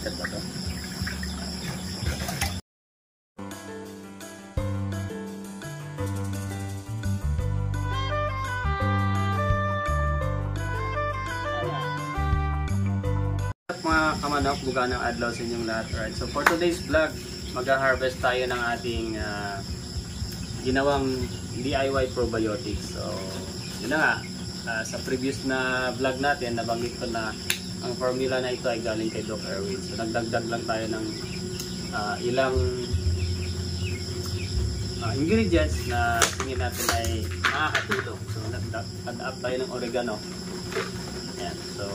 liter ba to? Mga kamanok, buga ng adlaw sa inyong lahat. Right? So for today's vlog, mag-harvest tayo ng ating ginawang DIY probiotics. So yun na nga, sa previous na vlog natin, nabanggit ko na ang formula na ito ay galing kay Doc Erwin. So nagdagdag lang tayo ng ilang ingredients na tingin natin ay makakatulong. So nag-add up tayo ng oregano. Ayan. So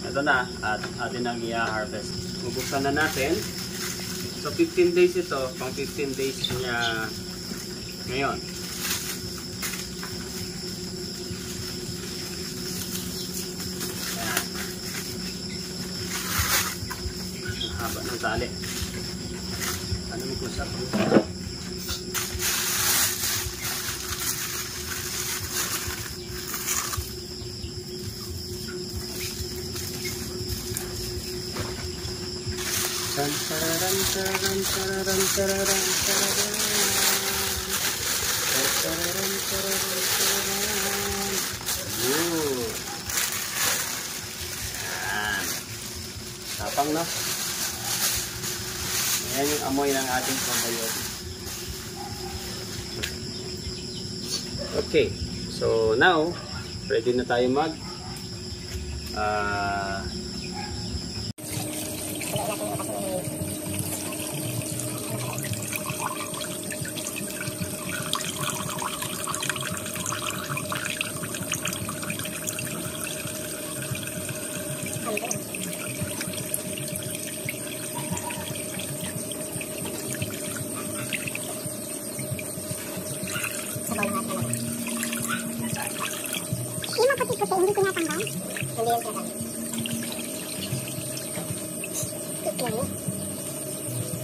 ito na at atin ang i-harvest. Bubuksan na natin. So 15 days ito, pang 15 days niya ngayon. Ayan. Ang haba ng tali. Ano mo kung saan? Tapang na. Ayan yung amoy ng ating probiotic. Okay. So now, ready na tayo mag hindi ko natanggal. Hindi yung natanggal. Ito yun.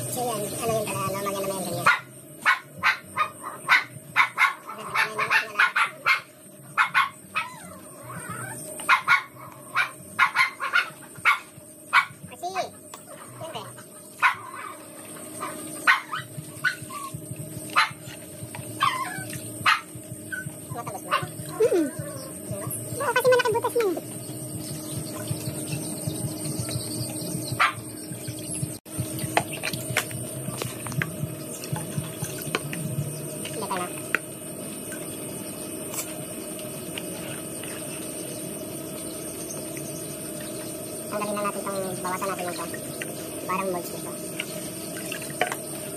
So yan, ano yun pala, normal yan naman yung ganyan. Kasi, siyempre. Matabas ba? Oo, kasi malaki butas mo. Hindi ka na. Tanggalin na natin itong, bawasan natin ito. Parang molds nito.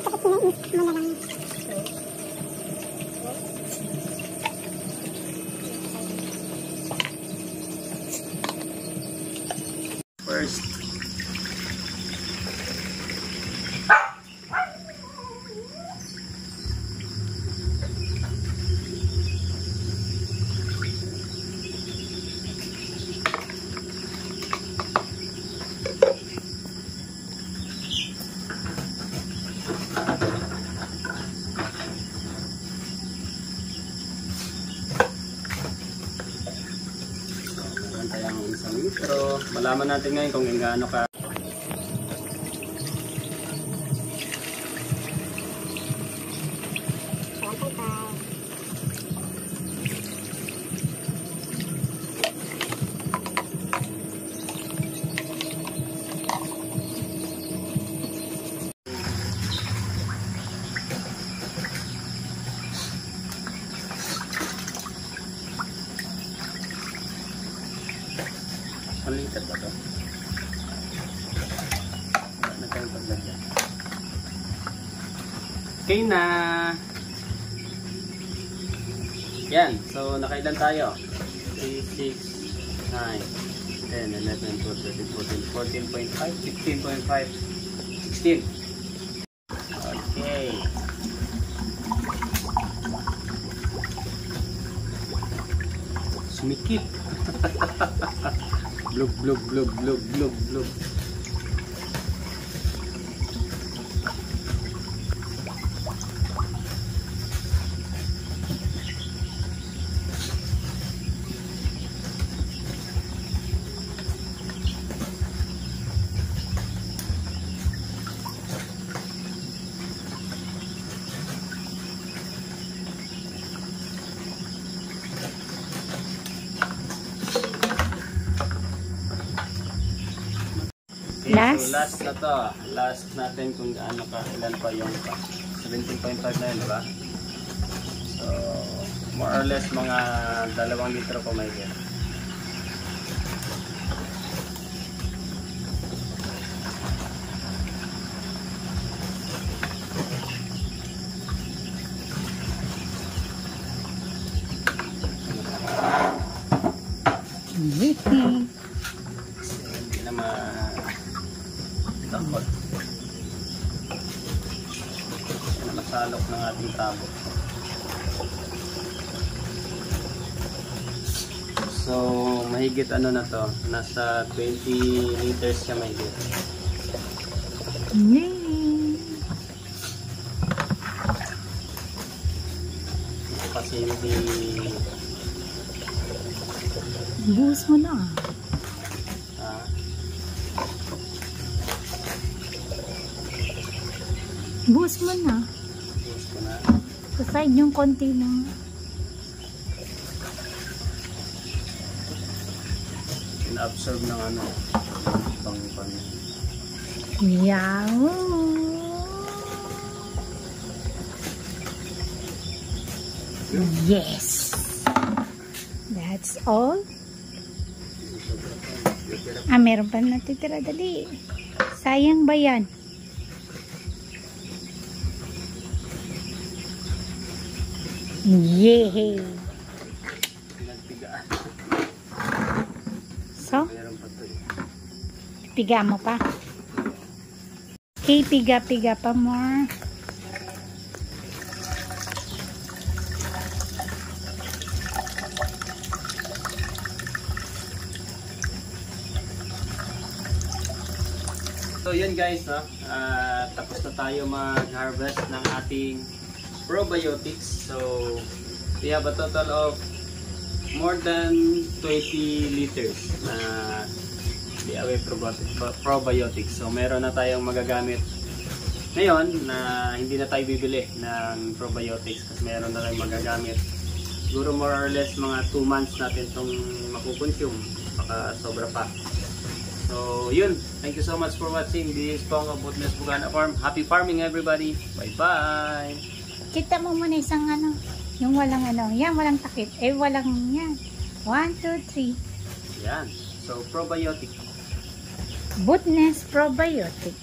Sakit na malalang. First, meron tayong 1 litro. Malaman natin ngayon kung gaano ka liter ba ito? Ano tayong paglagyan? Okay na! Yan. So, nakailan tayo? 3, 6, 9, 10, 11, 12, 13, 14, 14.5, 16.5, 16. Okay. Sumikip. Blub, blub, blub, blub, blub, blub. Last? So last na to. Last natin kung gaano ka, ilan pa yung 17.5 na yun, diba? So, more or less mga 2 litro po may get. Hindi na matakot. Hindi na masalok ng ating tabo. So, mahigit ano na to? Nasa 20 liters siya mahigit. Kasi hindi... Buhos mo na. Buhos mo na. Buhos ko na. Sa side yung konti lang. Ina-absorb ng ano, pang. Meow. Yes. That's all. Meron pa natitira. Dali. Sayang ba yan? Yay! Pinagpigaan. So, Meron pa to. piga mo pa. Okay, piga-piga pa more. So yun guys, no? Tapos na tayo mag-harvest ng ating probiotics. So we have a total of more than 20 liters na DIY probiotics. So meron na tayong magagamit ngayon na hindi na tayo bibili ng probiotics kasi meron na tayong magagamit. Siguro more or less mga 2 months natin itong makukonsume. Baka sobra pa. So, yun. Thank you so much for watching. This is Pong of Boundless Bugana Farm. Happy farming everybody. Bye-bye. Kita mo muna isang ano, yung walang ano, yan, walang takip. Eh, walang yan. 1, 2, 3. Yan. So, probiotic. Boundless probiotic.